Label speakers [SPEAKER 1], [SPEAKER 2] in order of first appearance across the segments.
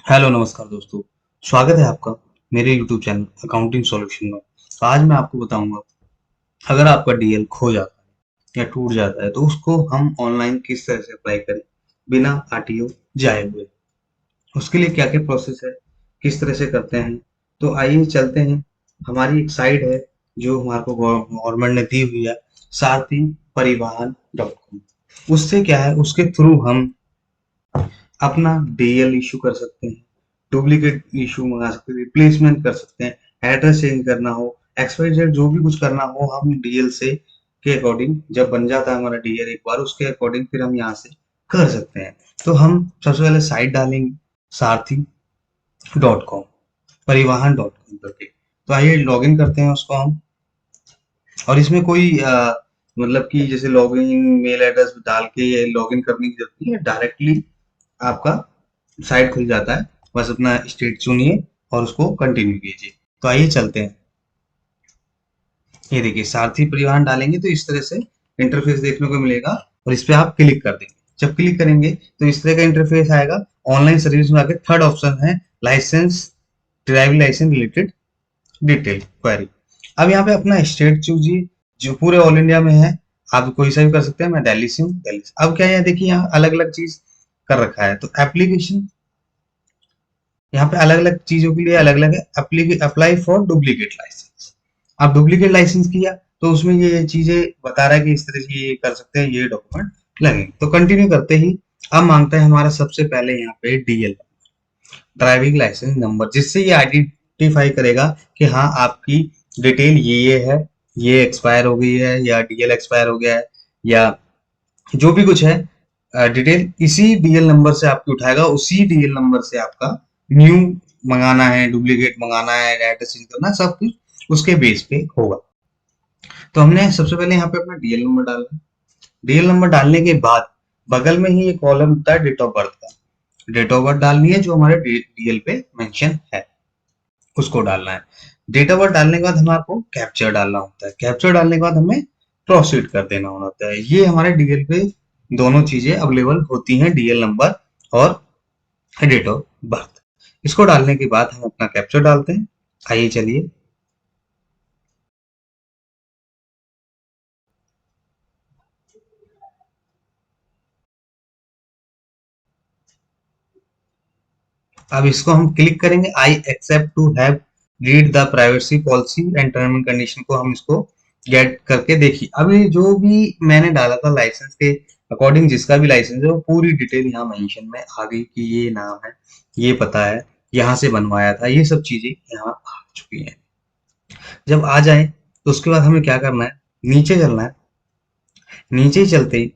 [SPEAKER 1] Hello नमस्कार दोस्तों। स्वागत है आपका मेरे यूट्यूब चैनल अकाउंटिंग सॉल्यूशन में। तो आज मैं आपको बताऊंगा, अगर आपका डीएल खो जाता है या टूट जाता है तो उसको हम ऑनलाइन किस तरह से अप्लाई करें बिना आरटीओ जाए हुए। उसके लिए क्या क्या प्रोसेस है, किस तरह से करते हैं। तो आइए चलते हैं। हमारी एक साइट है जो हमारे को गवर्नमेंट ने दी हुई है, सारथी परिवहन .com। उससे क्या है, उसके थ्रू हम अपना डीएल इशू कर सकते हैं, डुप्लीकेट इशू मंगा सकते हैं, रिप्लेसमेंट कर सकते हैं, एड्रेस चेंज करना हो, एक्सवाइजेड जो भी कुछ करना हो, हम डीएल से के अकॉर्डिंग जब बन जाता है हमारा डीएल एक बार, उसके अकॉर्डिंग फिर हम यहाँ से कर सकते हैं। तो हम सबसे पहले साइट डालेंगे सारथी .com, परिवहन .com करके। तो आइए लॉगिन करते हैं उसको हम। और इसमें कोई मतलब कि जैसे लॉगिन मेल एड्रेस डाल के लॉगिन करने की जरूरत नहीं है, डायरेक्टली आपका साइट खुल जाता है। बस अपना स्टेट चुनिए और उसको कंटिन्यू कीजिए। तो आइए चलते हैं। ये देखिए सारथी परिवहन डालेंगे तो इस तरह से इंटरफेस देखने को मिलेगा और इस पे आप क्लिक कर देंगे। जब क्लिक करेंगे तो इस तरह का इंटरफेस आएगा। ऑनलाइन सर्विस में आके थर्ड ऑप्शन है license, driving license related detail query. अब यहाँ पे अपना स्टेट चूजिए जो पूरे ऑल इंडिया में है। आप कोई सा भी कर सकते हैं, मैं दिल्ली से हूँ, दिल्ली से। अब क्या है, देखिए यहाँ अलग अलग चीज कर रखा है। तो एप्लीकेशन यहाँ पे अलग अलग चीजों के लिए अलग अलग है। Apply for duplicate license. आप डुप्लीकेट लाइसेंस किया तो उसमें ये चीजें बता रहा है कि इस तरह से ये कर सकते हैं, ये डॉक्यूमेंट लगेंगे। तो कंटिन्यू करते ही अब मांगता है हमारा सबसे पहले यहाँ पे डीएल, ड्राइविंग लाइसेंस नंबर, जिससे ये आइडेंटिफाई करेगा कि हाँ आपकी डिटेल ये है, ये एक्सपायर हो गई है या डीएल एक्सपायर हो गया है या जो भी कुछ है डिटेल इसी डीएल नंबर से आपकी उठाएगा। उसी डीएल नंबर से आपका न्यू मंगाना है, डुप्लीकेट मंगाना है, एड्रेस चेंज करना है, सब कुछ उसके बेस पे होगा। तो हमने सबसे पहले यहाँ पे अपना डीएल नंबर डालना है। डीएल नंबर डालने के बाद बगल में ही एक कॉलम होता है डेट ऑफ बर्थ का। डेट ऑफ बर्थ डालनी है जो हमारे डीएल पे मेंशन है, उसको डालना है। डेट ऑफ बर्थ डालने के बाद हमारे को कैप्चर डालना होता है। कैप्चर डालने के बाद हमें प्रोसीड कर देना होता है। ये हमारे डीएल पे दोनों चीजें अवेलेबल होती हैं, डीएल नंबर और डेट ऑफ बर्थ। इसको डालने के बाद हम अपना कैप्चर डालते हैं। आइए चलिए। अब इसको हम क्लिक करेंगे, I accept to have read the privacy policy and term and condition को हम इसको गेट करके देखिए। अभी जो भी मैंने डाला था लाइसेंस के अकॉर्डिंग, जिसका भी लाइसेंस है वो पूरी डिटेल यहाँ मेंशन में आ गई कि ये नाम है, ये पता है, यहाँ से बनवाया था, ये सब चीजें यहाँ आ चुकी हैं। जब आ जाए तो उसके बाद हमें क्या करना है, नीचे चलना है। नीचे चलते ही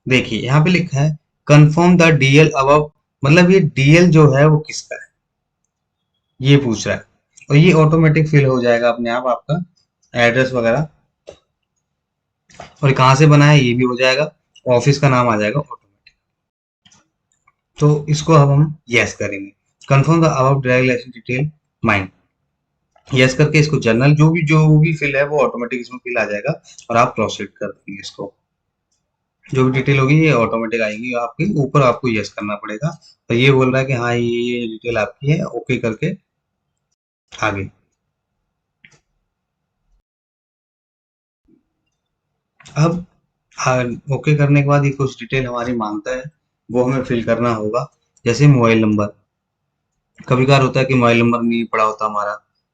[SPEAKER 1] देखिए यहाँ पे लिखा है कंफर्म द डीएल अबव, मतलब ये डीएल जो है वो किसका है ये पूछ रहा है। और ये ऑटोमेटिक फिल हो जाएगा अपने आप, आपका एड्रेस वगैरह और कहाँ से बना है ये भी हो जाएगा, ऑफिस का नाम आ जाएगा ऑटोमेटिक। तो इसको अब हम यस करेंगे, confirm the about driving license detail mine. Yes करके इसको जनरल जो भी फिल है वो ऑटोमेटिक इसमें फिल आ जाएगा और आप प्रोसीड कर देंगे। इसको जो भी डिटेल होगी ये ऑटोमेटिक आएगी आपके ऊपर, आपको यस करना पड़ेगा। तो ये बोल रहा है कि हाँ ये डिटेल आपकी है, ओके करके आगे। अब ओके करने के बाद ये कुछ डिटेल हमारी मांगता है, वो हमें फिल करना होगा। जैसे मोबाइल नंबर, कभी कभार होता है कि मोबाइल नंबर नहीं पड़ा होता हमारा,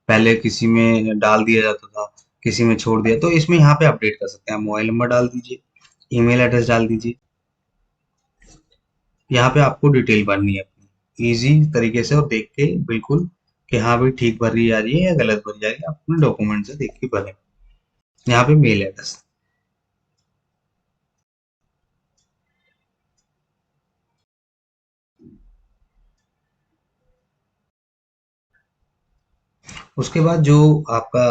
[SPEAKER 1] पहले किसी में डाल दिया जाता था, किसी में छोड़ दिया, तो इसमें यहाँ पे अपडेट कर सकते हैं। मोबाइल नंबर डाल दीजिए, ईमेल एड्रेस डाल दीजिए। यहाँ पे आपको डिटेल भरनी है अपनी इजी तरीके से और देख के बिल्कुल कि हाँ भाई ठीक भरी जा रही है या गलत भरी जा रही है, अपने डॉक्यूमेंट से देख के भरें। यहाँ पे मेल एड्रेस, उसके बाद जो आपका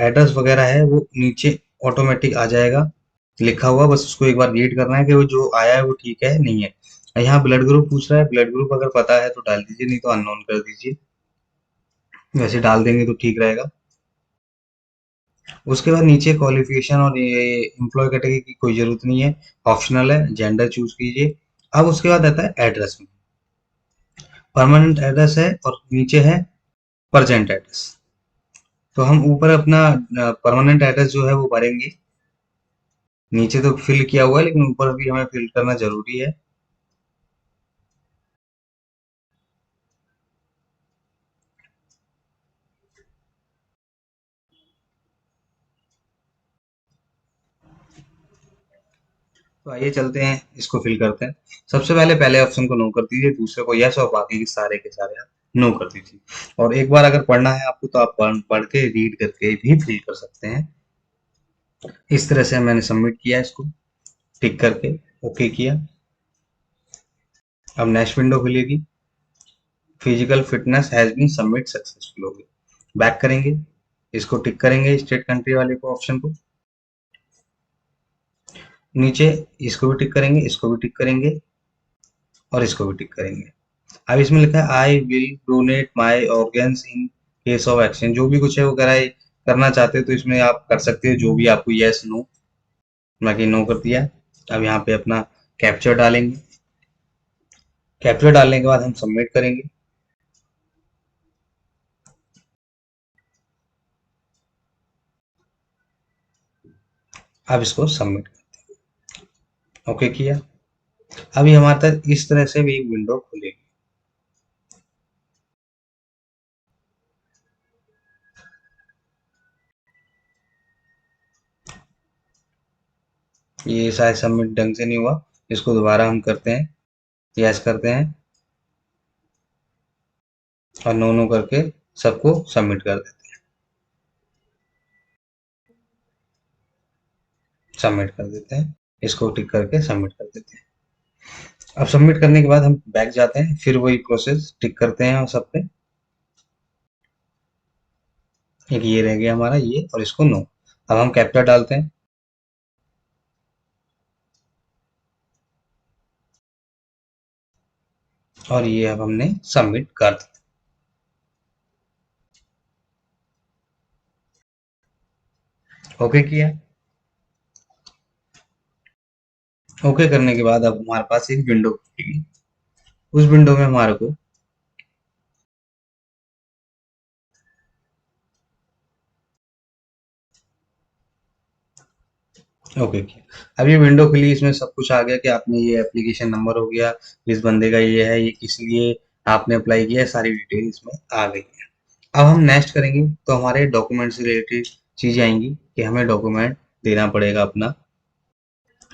[SPEAKER 1] एड्रेस वगैरह है वो नीचे ऑटोमेटिक आ जाएगा लिखा हुआ। बस उसको एक बार रीड करना है कि वो जो आया है वो ठीक है नहीं है। यहाँ ब्लड ग्रुप पूछ रहा है, ब्लड ग्रुप अगर पता है तो डाल दीजिए, नहीं तो अननोन कर दीजिए। वैसे डाल देंगे तो ठीक रहेगा। उसके बाद नीचे क्वालिफिकेशन और ये एम्प्लॉय कैटेगरी की कोई जरूरत नहीं है, ऑप्शनल है, जेंडर चूज कीजिए। अब उसके बाद आता है एड्रेस में। परमानेंट एड्रेस है और नीचे है प्रेजेंट एड्रेस। तो हम ऊपर अपना परमानेंट एड्रेस जो है वो भरेंगे। नीचे तो फिल किया हुआ है लेकिन ऊपर भी हमें फिल करना जरूरी है। तो आइए चलते हैं, इसको फिल करते हैं। सबसे पहले पहले ऑप्शन को नो कर दीजिए, दूसरे को यस और बाकी के सारे आप नो कर दीजिए। और एक बार अगर पढ़ना है आपको तो आप पढ़ के रीड करके भी फिल कर सकते हैं। इस तरह से मैंने सबमिट किया इसको, टिक करके ओके किया। अब नेक्स्ट विंडो खुलेगी। Physical fitness has been submit successful होगी। बैक करेंगे, इसको टिक करेंगे स्टेट कंट्री वाले को ऑप्शन को। नीचे इसको भी टिक करेंगे, इसको भी टिक करेंगे और इसको भी टिक करेंगे। अब इसमें लिखा है I will donate my organs in case of accident. जो भी कुछ है वो करना चाहते हो तो इसमें आप कर सकते हो, जो भी आपको यस नो। मैं नो कर दिया। अब यहाँ पे अपना कैप्चर डालेंगे। कैप्चर डालने के बाद हम सबमिट करेंगे। अब इसको सबमिट, ओके किया। अभी हमारे पास इस तरह से भी एक विंडो खुलेगी। ये शायद सबमिट ढंग से नहीं हुआ, इसको दोबारा हम करते हैं, यस करते हैं और नो नो करके सबको सबमिट कर देते हैं। सबमिट कर देते हैं, इसको टिक करके सबमिट कर देते हैं। अब सबमिट करने के बाद हम बैक जाते हैं, फिर वही प्रोसेस टिक करते हैं और सब पे। एक ये रह गया हमारा ये, और इसको नो। अब हम कैप्चा डालते हैं और ये अब हमने सबमिट कर दिया। ओके किया। ओके करने के बाद अब हमारे पास एक विंडो खुलेगी। उस विंडो में हमारे को ओके किया। अब ये विंडो खुली, इसमें सब कुछ आ गया कि आपने ये एप्लीकेशन नंबर हो गया, इस बंदे का ये है, ये किस लिए आपने अप्लाई किया है, सारी डिटेल इसमें आ गई है। अब हम नेक्स्ट करेंगे तो हमारे डॉक्यूमेंट से रिलेटेड चीजें आएंगी कि हमें डॉक्यूमेंट देना पड़ेगा अपना।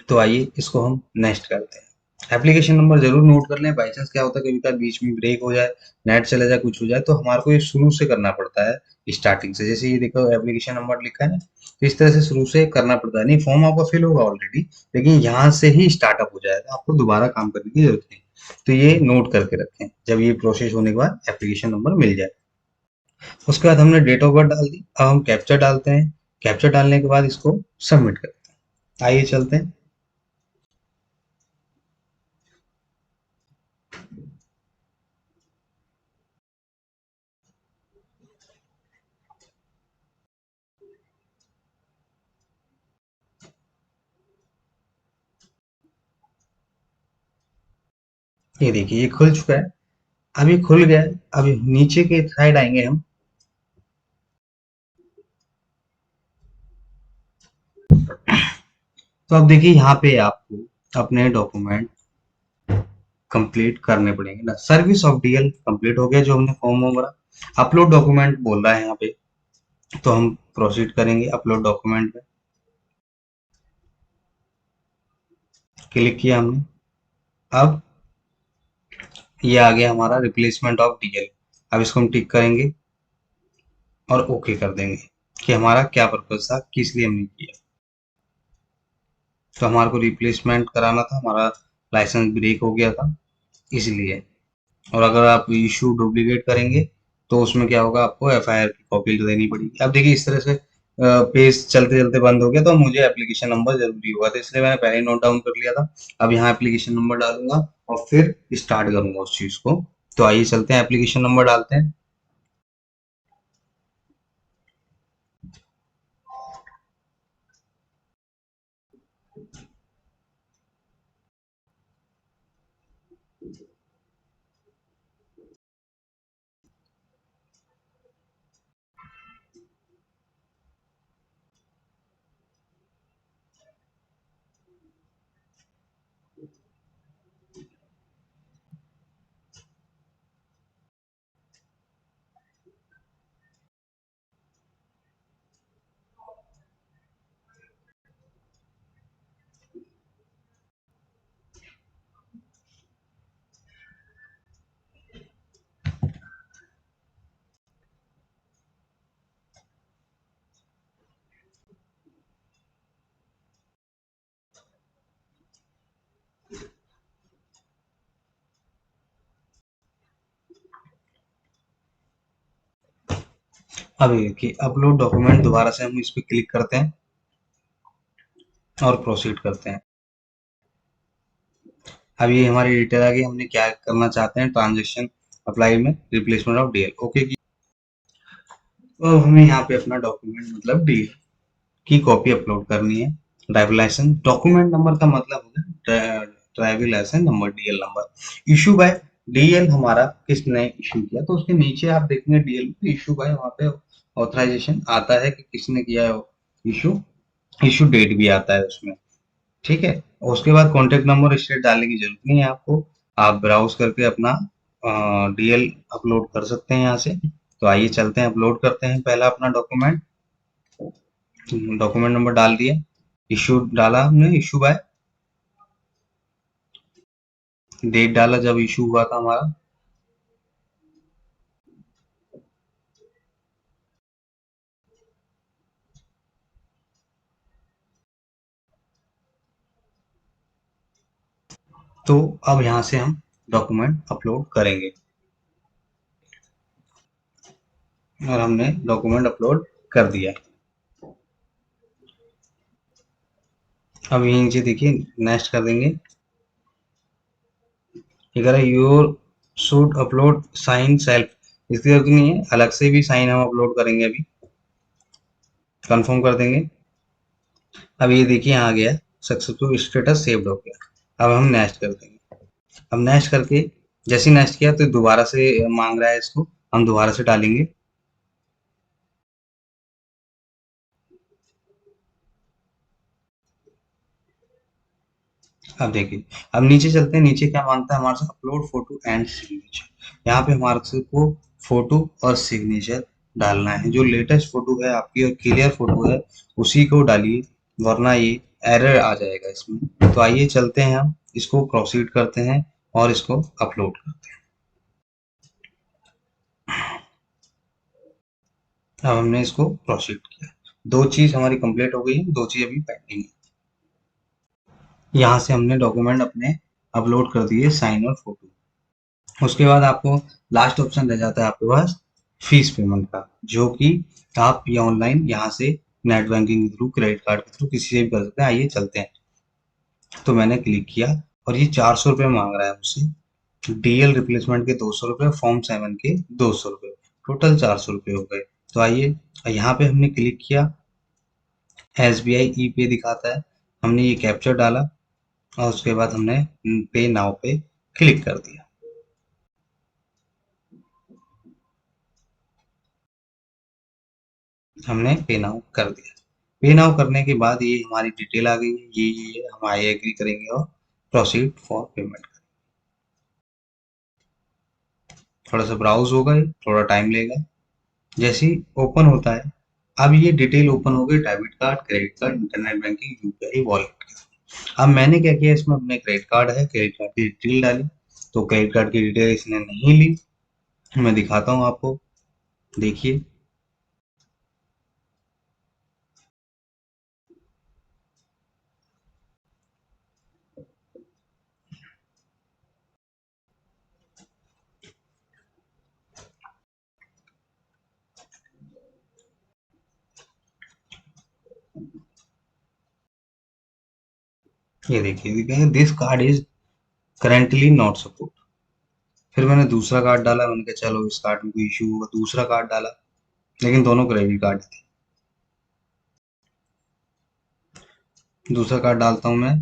[SPEAKER 1] तो आइए इसको हम नेक्स्ट करते हैं। एप्लीकेशन नंबर जरूर नोट कर लें, बाई चांस क्या होता है कभी कभी बीच में ब्रेक हो जाए, नेट चले जाए, कुछ हो जाए, तो हमारे को ये शुरू से करना पड़ता है स्टार्टिंग से। जैसे ये देखो एप्लीकेशन नंबर लिखा है ना, तो इस तरह से शुरू से करना पड़ता है। नहीं, फॉर्म आपका फिल होगा ऑलरेडी, लेकिन यहाँ से ही स्टार्टअप हो जाएगा, आपको दोबारा काम करने की जरूरत नहीं। तो ये नोट करके रखें, जब ये प्रोसेस होने के बाद एप्लीकेशन नंबर मिल जाए। उसके बाद हमने डेट ऑफ बर्थ डाल दी। अब हम कैप्चर डालते हैं। कैप्चर डालने के बाद इसको सबमिट करते हैं। आइए चलते हैं। ये देखिए ये खुल चुका है। अभी खुल गया है। अभी नीचे के साइड आएंगे हम। तो अब देखिए यहाँ पे आपको अपने डॉक्यूमेंट कंप्लीट करने पड़ेंगे ना। सर्विस ऑफ डीएल कंप्लीट हो गया, जो हमने फॉर्म भरा। अपलोड डॉक्यूमेंट बोल रहा है यहाँ पे, तो हम प्रोसीड करेंगे अपलोड डॉक्यूमेंट पे। क्लिक किया हमने। अब ये आ गया हमारा रिप्लेसमेंट ऑफ डीएल। अब इसको हम टिक करेंगे और ओके कर देंगे कि हमारा क्या पर्पज था, किस लिए हमने किया। तो हमारे को रिप्लेसमेंट कराना था, हमारा लाइसेंस ब्रेक हो गया था इसलिए। और अगर आप इशू डुप्लीकेट करेंगे तो उसमें क्या होगा, आपको एफआईआर की कॉपी तो देनी पड़ेगी। अब देखिए इस तरह से पेज चलते चलते बंद हो गया, तो मुझे एप्लीकेशन नंबर जरूरी होगा, तो इसलिए मैंने पहले ही नोट डाउन कर लिया था। अब यहाँ एप्लीकेशन नंबर डालूंगा और फिर स्टार्ट करूंगा उस चीज को। तो आइए चलते हैं, एप्लीकेशन नंबर डालते हैं। अब ये देखिए अपलोड डॉक्यूमेंट, दोबारा से हम इस पे क्लिक करते हैं और प्रोसीड करते हैं। अब ये हमारी डिटेल आ गई, हमने क्या करना चाहते हैं, ट्रांजेक्शन अप्लाई में रिप्लेसमेंट ऑफ डीएल ओके की। तो हमें यहाँ पे अपना डॉक्यूमेंट मतलब डीएल की कॉपी अपलोड करनी है। ड्राइवर लाइसेंस, डॉक्यूमेंट नंबर का मतलब होगा driving license number, DL number. Issue by DL हमारा किसने इशू किया, तो उसके नीचे आप देखेंगे डीएल इशू बाय, वहाँ पे ऑथराइजेशन आता है कि किसने किया है इशू, इशू डेट भी आता है उसमें, ठीक है। उसके बाद कॉन्टेक्ट नंबर स्टेट डालने की जरूरत नहीं है आपको, आप ब्राउज करके अपना डीएल अपलोड कर सकते हैं यहाँ से। तो आइए चलते हैं, अपलोड करते हैं पहला अपना डॉक्यूमेंट। डॉक्यूमेंट नंबर डाल दिया, इशू डाला हमने, इशू बाय, डेट डाला जब इशू हुआ था हमारा, तो अब यहाँ से हम डॉक्यूमेंट अपलोड करेंगे और हमने डॉक्यूमेंट अपलोड कर दिया। अब यहीं नीचे देखिए नेक्स्ट कर देंगे, इधर your should upload sign self, इसकी जरूरत नहीं है, अलग से भी साइन हम अपलोड करेंगे, अभी कंफर्म कर देंगे। अब ये देखिए यहाँ आ गया सक्सेसफुल, स्टेटस सेव्ड हो गया। अब हम नेक्स्ट कर देंगे। अब नेक्स्ट करके जैसे नेक्स्ट किया तो दोबारा से मांग रहा है, इसको हम दोबारा से डालेंगे। अब देखिए, अब नीचे चलते हैं, नीचे क्या मांगता है हमारे से, अपलोड फोटो एंड सिग्नेचर। यहाँ पे हमारे को फोटो और सिग्नेचर डालना है, जो लेटेस्ट फोटो है आपकी और क्लियर फोटो है उसी को डालिए, वरना ये एरर आ जाएगा इसमें। तो आइए चलते हैं, हम इसको प्रोसीड करते हैं और इसको अपलोड करते हैं। अब हमने इसको प्रोसीड किया, दो चीज हमारी कंप्लीट हो गई है, दो चीज अभी पेंडिंग है। यहाँ से हमने डॉक्यूमेंट अपने अपलोड कर दिए, साइन और फोटो। उसके बाद आपको लास्ट ऑप्शन रह जाता है आपके पास फीस पेमेंट का, जो कि आप ये ऑनलाइन यहाँ से नेट बैंकिंग के थ्रू, क्रेडिट कार्ड के थ्रू किसी से भी कर सकते हैं। आइए चलते हैं, तो मैंने क्लिक किया और ये 400 रुपये मांग रहा है मुझसे, डीएल रिप्लेसमेंट के 200 रुपये, फॉर्म 7 के 200 रुपये, टोटल 400 रुपये हो गए। तो आइए यहाँ पे हमने क्लिक किया, SBI ई पे दिखाता है, हमने ये कैप्चर डाला और उसके बाद हमने पे नाउ पे क्लिक कर दिया। हमने पे नाउ कर दिया। पे नाउ करने के बाद ये हमारी डिटेल आ गई है, ये हम आई एग्री करेंगे और प्रोसीड फॉर पेमेंट। थोड़ा सा ब्राउज होगा, ये थोड़ा टाइम लेगा, जैसे ही ओपन होता है। अब ये डिटेल ओपन हो गई, debit card, credit card, internet banking, UPI, wallet. अब मैंने क्या किया, इसमें अपने क्रेडिट कार्ड है, क्रेडिट कार्ड की डिटेल डाली, तो क्रेडिट कार्ड की डिटेल इसने नहीं ली। मैं दिखाता हूँ आपको, देखिए ये देखिए this card is currently not support. फिर मैंने दूसरा कार्ड डाला, मैंने कहा चलो इस कार्ड में कोई इशू होगा, दूसरा कार्ड डाला, लेकिन दोनों क्रेडिट कार्ड थे। दूसरा कार्ड डालता हूँ मैं,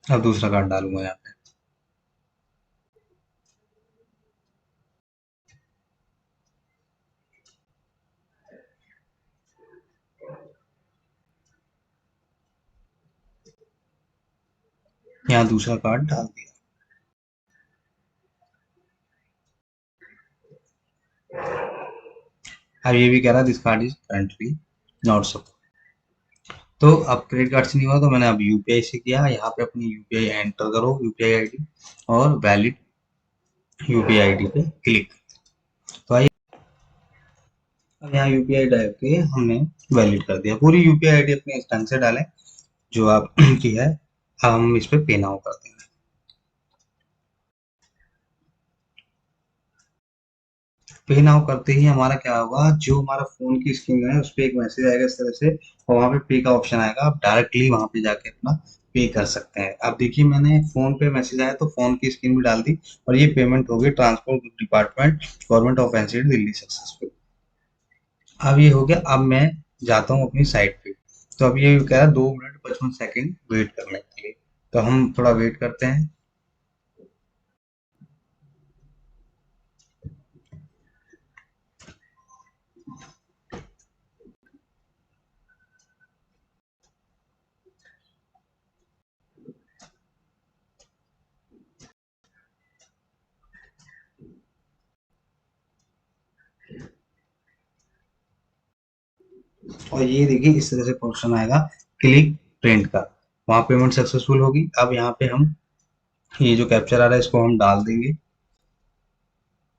[SPEAKER 1] अब दूसरा कार्ड डालूंगा यहाँ पे। यहाँ दूसरा कार्ड डाल दिया। अब ये भी कह रहा है this card is currently not support. तो अब क्रेडिट कार्ड से नहीं हुआ, तो मैंने अब यूपीआई से किया। यहाँ पे अपनी यूपीआई एंटर करो, यूपीआई आईडी, और वैलिड यूपीआई आईडी पे क्लिक। तो आइए अब यहाँ यूपीआई डाल के हमने वैलिड कर दिया। पूरी यूपीआई आईडी अपने इस ढंग से डालें जो आपकी है। अब हम इस पे पे नाउ कर देंगे। पे नाउ करते ही हमारा क्या होगा, जो हमारा फोन की स्क्रीन है उस पे एक मैसेज आएगा इस तरह से, और वहाँ पे पे का ऑप्शन आएगा। आप डायरेक्टली वहाँ पे जाके अपना पे कर सकते हैं। अब देखिए मैंने फोन पे मैसेज आया तो फोन की स्क्रीन भी डाल दी, और ये पेमेंट हो गई transport department government of NCD Delhi successful. अब ये हो गया। अब मैं जाता हूँ अपनी साइट पे। तो अब ये कह रहा है 2 मिनट 55 सेकेंड वेट करने के लिए। तो हम थोड़ा वेट करते हैं। और ये देखिए इस तरह से क्वेश्चन आएगा, क्लिक प्रिंट का। वहाँ पेमेंट सक्सेसफुल होगी। अब यहाँ पे हम ये जो कैप्चर आ रहा है इसको हम डाल देंगे।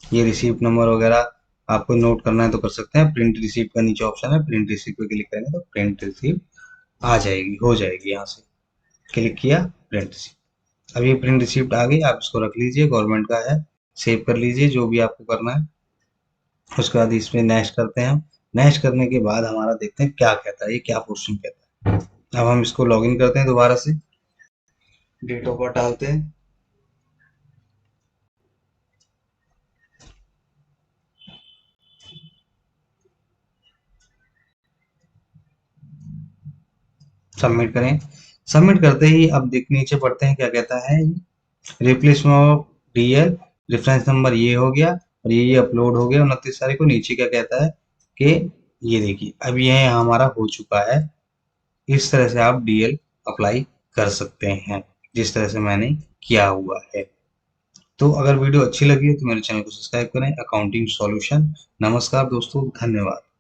[SPEAKER 1] ये रिसीप्ट नंबर वगैरह आपको नोट करना है तो कर सकते हैं। प्रिंट रिसीप्ट का नीचे ऑप्शन है, प्रिंट रिसीप्ट पे क्लिक करेंगे तो प्रिंट रिसीप्ट आ जाएगी, हो जाएगी। यहाँ से क्लिक किया, प्रिंट रिसीप्ट। अब ये प्रिंट रिसीप्ट आ गई। आप इसको रख लीजिए, गवर्नमेंट का है, सेव कर लीजिए जो भी आपको करना है। उसके बाद इसमें नेक्स्ट करते हैं हम। नेक्स्ट करने के बाद हमारा देखते हैं क्या कहता है, ये क्या क्वेश्चन कहता है। अब हम इसको लॉगिन करते हैं दोबारा से, डेट ऑफ बर्थ डालते हैं। सबमिट करें। सबमिट करते ही अब देख नीचे पढ़ते हैं क्या कहता है। Replacement of DL, reference number ये हो गया, और ये अपलोड हो गया 29 तारीख को। नीचे क्या कहता है कि ये देखिए अब ये हमारा हो चुका है। इस तरह से आप डीएल अप्लाई कर सकते हैं, जिस तरह से मैंने किया हुआ है। तो अगर वीडियो अच्छी लगी है तो मेरे चैनल को सब्सक्राइब करें, अकाउंटिंग सॉल्यूशन। नमस्कार दोस्तों, धन्यवाद।